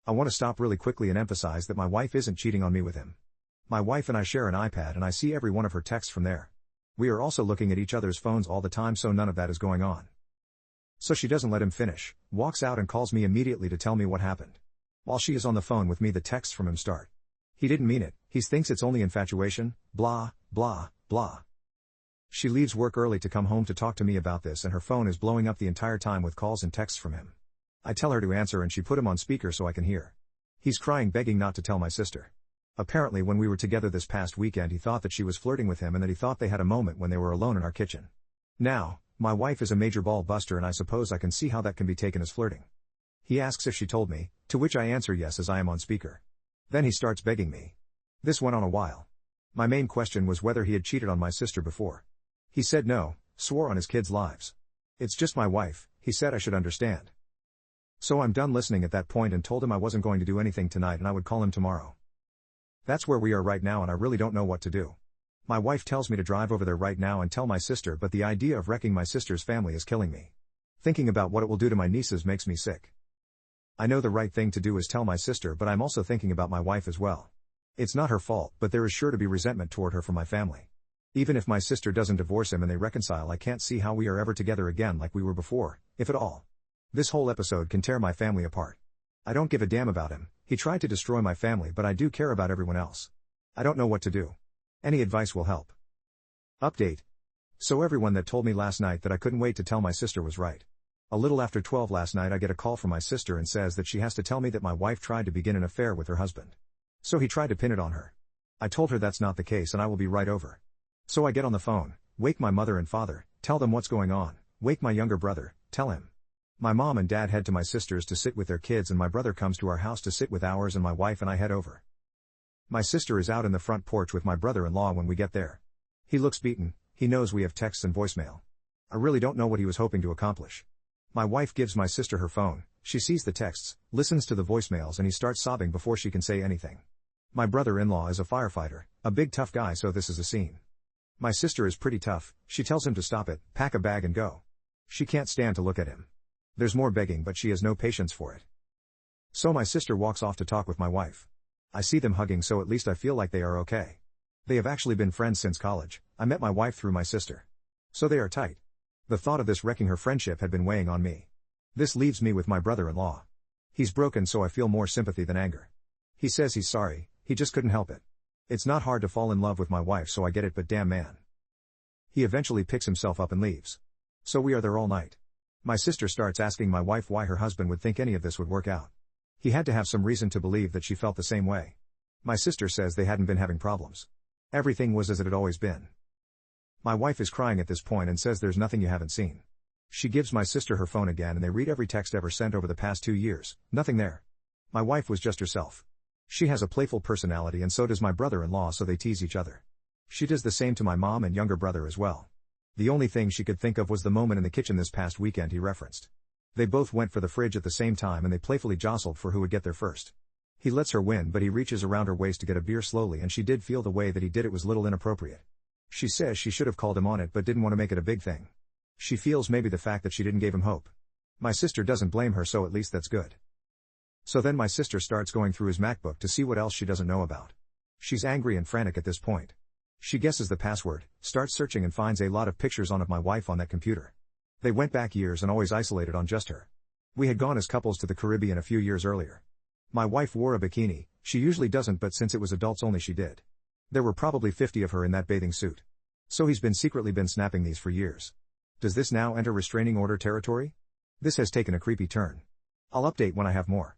I want to stop really quickly and emphasize that my wife isn't cheating on me with him. My wife and I share an iPad and I see every one of her texts from there. We are also looking at each other's phones all the time, so none of that is going on. So she doesn't let him finish, walks out and calls me immediately to tell me what happened. While she is on the phone with me, the texts from him start. He didn't mean it, he thinks it's only infatuation, blah, blah, blah. She leaves work early to come home to talk to me about this, and her phone is blowing up the entire time with calls and texts from him. I tell her to answer and she put him on speaker so I can hear. He's crying, begging not to tell my sister. Apparently when we were together this past weekend he thought that she was flirting with him and that he thought they had a moment when they were alone in our kitchen. Now, my wife is a major ball buster and I suppose I can see how that can be taken as flirting. He asks if she told me, to which I answer yes as I am on speaker. Then he starts begging me. This went on a while. My main question was whether he had cheated on my sister before. He said no, swore on his kids' lives. It's just my wife, he said I should understand. So I'm done listening at that point and told him I wasn't going to do anything tonight and I would call him tomorrow. That's where we are right now and I really don't know what to do. My wife tells me to drive over there right now and tell my sister, but the idea of wrecking my sister's family is killing me. Thinking about what it will do to my nieces makes me sick. I know the right thing to do is tell my sister, but I'm also thinking about my wife as well. It's not her fault, but there is sure to be resentment toward her from my family. Even if my sister doesn't divorce him and they reconcile, I can't see how we are ever together again like we were before, if at all. This whole episode can tear my family apart. I don't give a damn about him, he tried to destroy my family, but I do care about everyone else. I don't know what to do. Any advice will help. Update. So everyone that told me last night that I couldn't wait to tell my sister was right. A little after 12 last night I get a call from my sister and says that she has to tell me that my wife tried to begin an affair with her husband. So he tried to pin it on her. I told her that's not the case and I will be right over. So I get on the phone, wake my mother and father, tell them what's going on, wake my younger brother, tell him. My mom and dad head to my sister's to sit with their kids and my brother comes to our house to sit with ours and my wife and I head over. My sister is out in the front porch with my brother-in-law when we get there. He looks beaten, he knows we have texts and voicemail. I really don't know what he was hoping to accomplish. My wife gives my sister her phone, she sees the texts, listens to the voicemails and he starts sobbing before she can say anything. My brother-in-law is a firefighter, a big tough guy, so this is a scene. My sister is pretty tough, she tells him to stop it, pack a bag and go. She can't stand to look at him. There's more begging but she has no patience for it. So my sister walks off to talk with my wife. I see them hugging, so at least I feel like they are okay. They have actually been friends since college, I met my wife through my sister. So they are tight. The thought of this wrecking her friendship had been weighing on me. This leaves me with my brother-in-law. He's broken, so I feel more sympathy than anger. He says he's sorry, he just couldn't help it. It's not hard to fall in love with my wife, so I get it, but damn man. He eventually picks himself up and leaves. So we are there all night. My sister starts asking my wife why her husband would think any of this would work out. He had to have some reason to believe that she felt the same way. My sister says they hadn't been having problems. Everything was as it had always been. My wife is crying at this point and says there's nothing you haven't seen. She gives my sister her phone again and they read every text ever sent over the past 2 years, nothing there. My wife was just herself. She has a playful personality and so does my brother-in-law, so they tease each other. She does the same to my mom and younger brother as well. The only thing she could think of was the moment in the kitchen this past weekend he referenced. They both went for the fridge at the same time and they playfully jostled for who would get there first. He lets her win, but he reaches around her waist to get a beer slowly and she did feel the way that he did it was little inappropriate. She says she should have called him on it but didn't want to make it a big thing. She feels maybe the fact that she didn't give him hope. My sister doesn't blame her, so at least that's good. So then my sister starts going through his MacBook to see what else she doesn't know about. She's angry and frantic at this point. She guesses the password, starts searching and finds a lot of pictures of my wife on that computer. They went back years and always isolated on just her. We had gone as couples to the Caribbean a few years earlier. My wife wore a bikini, she usually doesn't, but since it was adults only she did. There were probably 50 of her in that bathing suit. So he's secretly been snapping these for years. Does this now enter restraining order territory? This has taken a creepy turn. I'll update when I have more.